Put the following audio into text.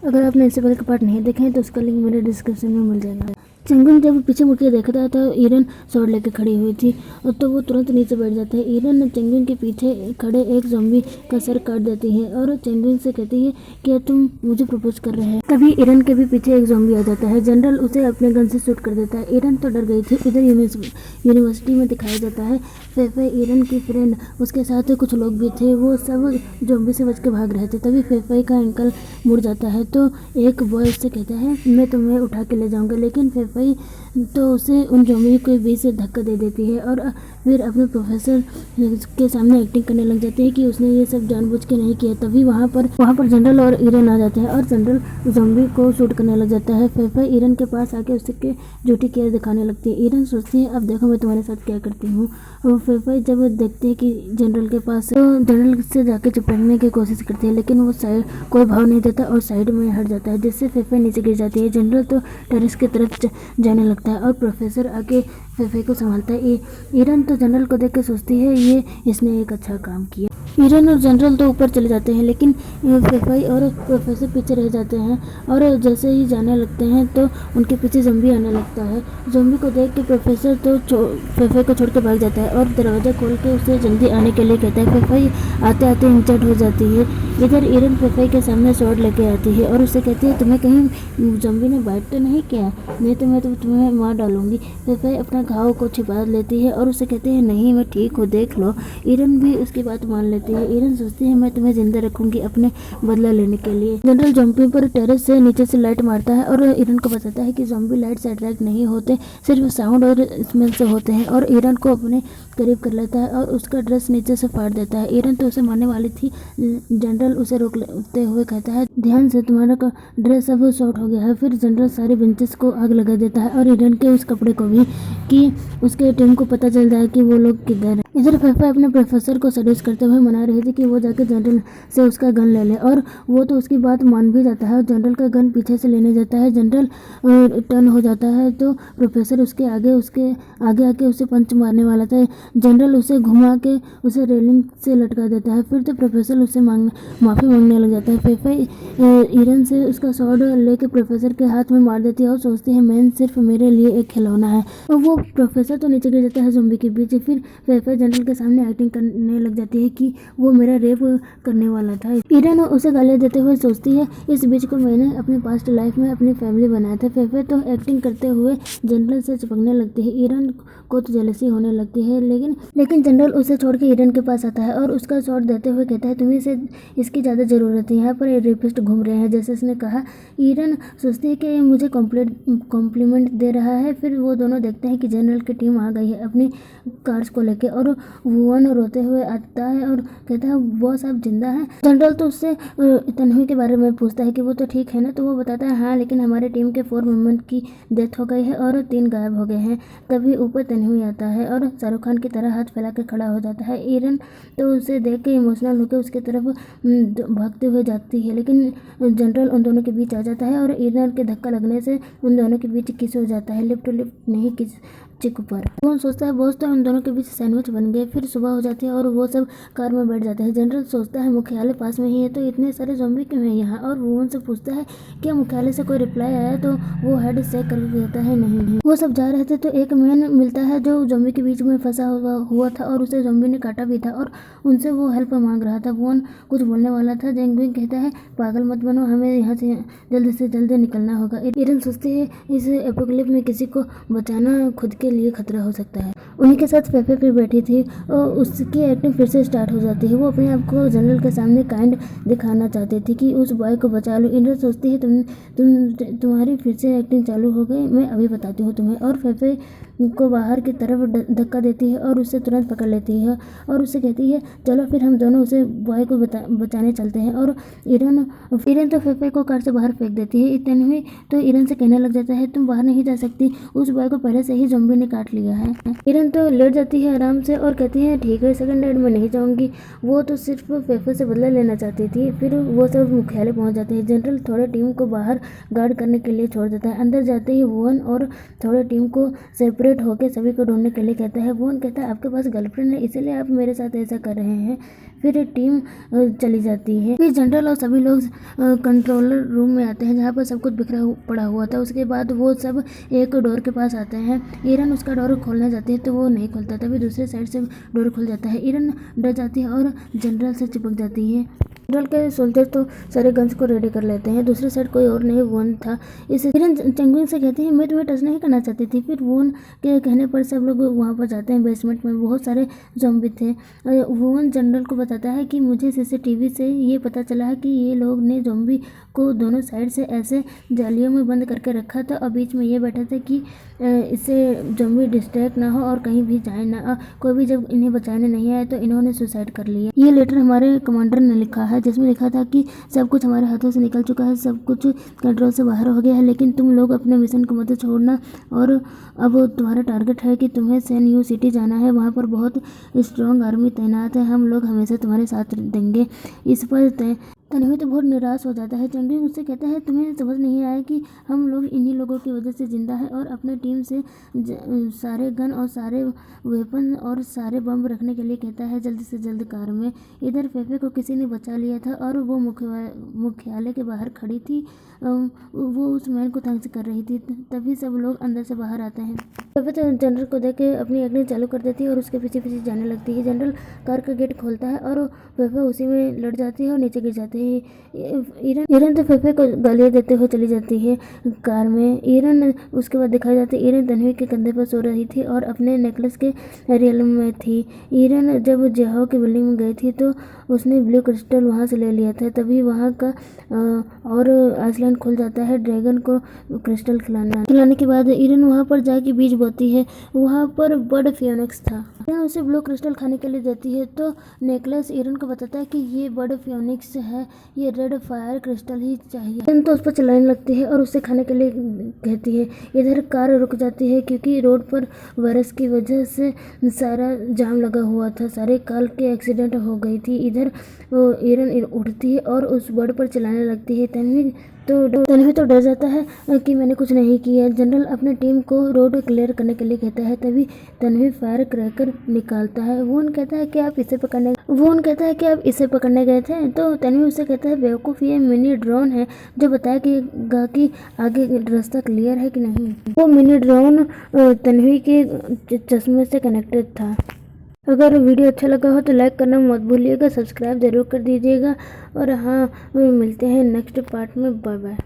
अगर आपने इससे पहले का पार्ट नहीं देखे हैं तो उसका लिंक मेरे डिस्क्रिप्शन में मिल जाएगा। चंगुन जब पीछे मुड़ के देखता है तो ईरन स्वॉर्ड लेके खड़ी हुई थी और तो वो तुरंत नीचे बैठ जाता है। ईरन चंगुन के पीछे खड़े एक ज़ॉम्बी का सर काट देती है और चंगुन से कहती है कि तुम मुझे प्रपोज कर रहे हैं। तभी ईरन के भी पीछे एक ज़ॉम्बी आ जाता है। जनरल उसे अपने गन से शूट कर देता है। ईरन तो डर गई थी। इधर यूनिवर्सिटी में दिखाया जाता है फेफे, ईरन की फ्रेंड, उसके साथ कुछ लोग भी थे, वो सब ज़ॉम्बी से बच के भाग रहे थे। तभी फेफे का अंकल मुड़ जाता है तो एक बॉय उससे कहता है मैं तुम्हें उठा के ले जाऊंगा, लेकिन फेफे तो उसे उन ज़ॉम्बी के बीच से धक्का दे देती है और फिर अपने प्रोफेसर के सामने एक्टिंग करने लग जाती है कि उसने ये सब जानबूझ के नहीं किया। तभी वहाँ पर जनरल और ईरन आ जाते हैं और जनरल ज़ॉम्बी को शूट करने लग जाता है। फेफे ईरन के पास आके उसके झूठी केयर दिखाने लगती है। ईरन सोचती है अब देखो मैं तुम्हारे साथ क्या करती हूँ। और फेफे जब देखती है कि जनरल के पास, तो जनरल से जाके चिपकने की कोशिश करती है, लेकिन वो साइड कोई भाव नहीं देता और साइड में हट जाता है, जिससे फेफे नीचे गिर जाती है। जनरल तो टेरेस की तरफ जाने लगता है और प्रोफेसर आके फेफे को संभालता है। ईरन तो जनरल को देख के सोचती है ये इसने एक अच्छा काम किया। ईरन और जनरल तो ऊपर चले जाते हैं, लेकिन फेफे और प्रोफेसर पीछे रह जाते हैं और जैसे ही जाने लगते हैं तो उनके पीछे ज़ॉम्बी आने लगता है। ज़ॉम्बी को देख के प्रोफेसर तो फेफे को छोड़ के भाग जाता है और दरवाज़ा खोल के उसे जल्दी आने के लिए कहता है। फेफे आते आते इंजर्ड हो जाती है। इधर ईरन फेफे के सामने स्वॉर्ड लेके आती है और उससे कहती है तुम्हें कहीं ज़ॉम्बी ने बाइट तो नहीं किया, नहीं तो मैं तुम्हें मार डालूंगी। फेफे अपना घाव को छिपा लेती है और उससे कहती है नहीं मैं ठीक हूँ, देख लो। ईरन भी उसकी बात मान लेती है। ईरन सोचती है मैं तुम्हें जिंदा रखूंगी अपने बदला लेने के लिए। जनरल ज़ॉम्बी पर टेरेस से नीचे से लाइट मारता है और ईरन को बताता है कि ज़ॉम्बी लाइट से अट्रैक्ट नहीं होते, सिर्फ साउंड और स्मेल से होते हैं, और ईरन को अपने करीब कर लेता है और उसका ड्रेस नीचे से फाड़ देता है। ईरन तो उसे मारने वाली थी। जनरल उसे रोकते हुए कहता है ध्यान से, तुम्हारा ड्रेस अब शॉर्ट हो गया है। फिर जनरल सारे बेंचेस को आग लगा देता है और ईरन के उस कपड़े को भी, कि उसके टीम को पता चल जाए कि वो लोग किधर है। इधर फेफे अपने प्रोफेसर को सजेस्ट करते हुए मना रही थी कि वो जाके जनरल से उसका गन ले ले, और वो तो उसकी बात मान भी जाता है और जनरल का गन पीछे से लेने जाता है। जनरल टर्न हो जाता है तो प्रोफेसर उसके आगे आके उसे पंच मारने वाला था। जनरल उसे घुमा के उसे रेलिंग से लटका देता है। फिर तो प्रोफेसर उससे माफ़ी मांगने लग जाता है। फेफे ईरन से उसका स्वॉर्ड लेके प्रोफेसर के हाथ में मार देती है और सोचती है मैन सिर्फ मेरे लिए एक खिलौना है, और वो प्रोफेसर तो नीचे गिर जाता है ज़ॉम्बी के बीच। फिर फेफे जनरल के सामने एक्टिंग करने लग जाती है कि वो मेरा रेप करने वाला था। ईरन उसे गालियाँ देते हुए सोचती है इस बीच को मैंने अपनी पास्ट लाइफ में अपनी फैमिली बनाया था। फेफे तो एक्टिंग करते हुए जनरल से चिपकने लगती है। ईरन को तो जेलसी होने लगती है, लेकिन जनरल उसे छोड़ के ईरन के पास आता है और उसका स्वॉर्ड देते हुए कहता है तुम्हें से इसकी ज़्यादा ज़रूरत है, यहाँ पर रेपिस्ट घूम रहे हैं जैसे उसने कहा। ईरन सोचती है कि मुझे कॉम्प्लीमेंट दे रहा है। फिर वो दोनों देखते हैं कि जनरल की टीम आ गई है अपनी कार्स को लेके, और वुवन रोते हुए आता है और कहता है बॉस आप जिंदा हैं। जनरल तो उससे तन्वी के बारे में पूछता है कि वो तो ठीक है ना, तो वो बताता है हाँ, लेकिन हमारे टीम के 4 मेंबर की डेथ हो गई है और 3 गायब हो गए हैं। तभी ऊपर तन्वी आता है और शाहरुख खान की तरह हाथ फैला के खड़ा हो जाता है। ईरन तो उसे देख के इमोशनल होकर उसकी तरफ भागते हुए जाती है, लेकिन जनरल उन दोनों के बीच आ जाता है और ईरन के धक्का लगने से उन दोनों के बीच किस हो जाता है। लिप टू लिप नहीं, किस चिक पर। वो सोचता है बॉस तो उन दोनों के बीच सैंडविच बन गए। फिर सुबह हो जाती है और वो सब कार में बैठ जाते हैं। जनरल सोचता है मुख्यालय पास में ही है तो इतने सारे ज़ॉम्बी क्यों हैं यहाँ, और वो उनसे पूछता है क्या मुख्यालय से कोई रिप्लाई आया, तो वो हेड चेक करके कहता है नहीं। वो सब जा रहे थे तो एक मैन मिलता है जो ज़ॉम्बी के बीच में फंसा हुआ था और उसे ज़ॉम्बी ने काटा भी था, और उनसे वो हेल्प मांग रहा था। वो कुछ बोलने वाला था। जेंगविंग कहता है पागल मत बनो, हमें यहाँ से जल्द निकलना होगा। ईरन सोचती है इस एपोकलिप्स में किसी को बचाना खुद के लिए खतरा हो सकता है। उन्हीं के साथ फेफे फिर बैठी थी और उसकी एक्टिंग फिर से स्टार्ट हो जाती है। वो अपने आप को जनरल के सामने काइंड दिखाना चाहती थी कि उस बॉय को बचा लो। ईरन सोचती है तुम्हारी फिर से एक्टिंग चालू हो गई, मैं अभी बताती हूँ तुम्हें, और फेफे को बाहर की तरफ धक्का देती है और उसे तुरंत पकड़ लेती है और उससे कहती है चलो फिर हम दोनों उसे बॉय को बचाने चलते हैं। और ईरन तो फेफे को कार से बाहर फेंक देती है। तन्वी तो ईरन से कहने लग जाता है तुम बाहर नहीं जा सकती, उस बॉय को पहले से ही ज़ॉम्बी ने काट लिया है। ईरन तो लेट जाती है आराम से और कहती है ठीक है सेकंड एड में नहीं जाऊंगी। वो तो सिर्फ फेफे से बदला लेना चाहती थी। फिर वो सब मुख्यालय पहुंच जाते हैं। जनरल थोड़े टीम को बाहर गार्ड करने के लिए छोड़ देता है। अंदर जाते ही वुवन और थोड़े टीम को सेपरेट सेपरेट होकर सभी को ढूंढने के लिए कहता है। वोन कहता है आपके पास गर्लफ्रेंड है इसलिए आप मेरे साथ ऐसा कर रहे हैं। फिर टीम चली जाती है। फिर जनरल और सभी लोग कंट्रोलर रूम में आते हैं जहाँ पर सब कुछ बिखरा पड़ा हुआ था। उसके बाद वो सब एक डोर के पास आते हैं। ईरन उसका डोर खोलने जाती है तो वो नहीं खोलता। तभी दूसरे साइड से डोर खुल जाता है। ईरन डर जाती है और जनरल से चिपक जाती है। जनरल के सोल्जर तो सारे गन्स को रेडी कर लेते हैं। दूसरी साइड कोई और नहीं वोन था। इसे ईरन चंगुन से कहती है मैं तुम्हें टच नहीं करना चाहती थी। फिर वोन के कहने पर सब लोग वहाँ पर जाते हैं। बेसमेंट में बहुत सारे ज़ॉम्बी थे। वोन जनरल को बताता है कि मुझे सीसीटीवी से ये पता चला है कि ये लोग ने ज़ॉम्बी को दोनों साइड से ऐसे जालियों में बंद करके रखा था और बीच में ये बैठा था कि इससे ज़ॉम्बी डिस्ट्रैक्ट ना हो और कहीं भी जाए ना। कोई भी जब इन्हें बचाने नहीं आया तो इन्होंने सुसाइड कर लिया। ये लेटर हमारे कमांडर ने लिखा है जिसमें लिखा था कि सब कुछ हमारे हाथों से निकल चुका है, सब कुछ कंट्रोल से बाहर हो गया है, लेकिन तुम लोग अपने मिशन को मत छोड़ना और अब तुम्हारा टारगेट है कि तुम्हें सैन यू सिटी जाना है। वहाँ पर बहुत स्ट्रॉन्ग आर्मी तैनात है। हम लोग हमेशा तुम्हारे साथ देंगे। इस पर तन्वी तो बहुत निराश हो जाता है। चंडी मुझसे कहता है तुम्हें समझ नहीं आया कि हम लोग इन्हीं लोगों की वजह से जिंदा है और अपने टीम से सारे गन और सारे वेपन और सारे बम रखने के लिए कहता है जल्द से जल्द कार में। इधर फेफे को किसी ने बचा लिया था और वो मुख्यालय के बाहर खड़ी थी। वो उस मैन को तंग कर रही थी। तभी सब लोग अंदर से बाहर आते हैं। फेफे तो जनरल को देख के अपनी अग्नि चालू कर देती है और उसके पीछे पीछे जाने लगती है। जनरल कार का गेट खोलता है और फेफे उसी में लड़ जाती है और नीचे गिर जाती है। ईरन तो फेफे को गालियाँ देते हुए चली जाती है कार में। ईरन उसके बाद दिखाई जाती है ईरन तन्वी के कंधे पर सो रही थी और अपने नेकलेस के रियल में थी। ईरन जब जहाओ की बिल्डिंग में गई थी तो उसने ब्लू क्रिस्टल वहाँ से ले लिया था। तभी वहाँ का और आइसलैंड खुल जाता है ड्रैगन को क्रिस्टल खिलाने के बाद ईरन वहाँ पर जाके बीज बोती है। वहाँ पर बर्ड फियोनिक्स था। ईरन उसे ब्लू क्रिस्टल खाने के लिए देती है तो नेकलेस ईरन को बताता है कि ये बर्ड फियोनिक्स है, ये रेड फायर क्रिस्टल ही चाहिए। ईरन तो उस पर चिल्लाने लगती है और उसे खाने के लिए कहती है। इधर कार रुक जाती है क्योंकि रोड पर वायरस की वजह से सारा जाम लगा हुआ था। सारे कार के एक्सीडेंट हो गई थी। इधर ईरन उठती है और उस बर्ड पर चिल्लाने लगती है। तन्वी तो डर जाता है कि मैंने कुछ नहीं किया। जनरल अपने टीम को रोड क्लियर करने के लिए कहता है। तभी तन्वी फायर क्रैकर निकालता है। वोन कहता है कि आप इसे पकड़ने गए थे। तो तन्वी उससे कहता है बेवकूफ़, ये मिनी ड्रोन है जो बताएगा कि आगे रास्ता क्लियर है कि नहीं। वो मिनी ड्रोन तन्वी के चश्मे से कनेक्टेड था। अगर वीडियो अच्छा लगा हो तो लाइक करना मत भूलिएगा, सब्सक्राइब ज़रूर कर दीजिएगा और हाँ मिलते हैं नेक्स्ट पार्ट में। Bye bye.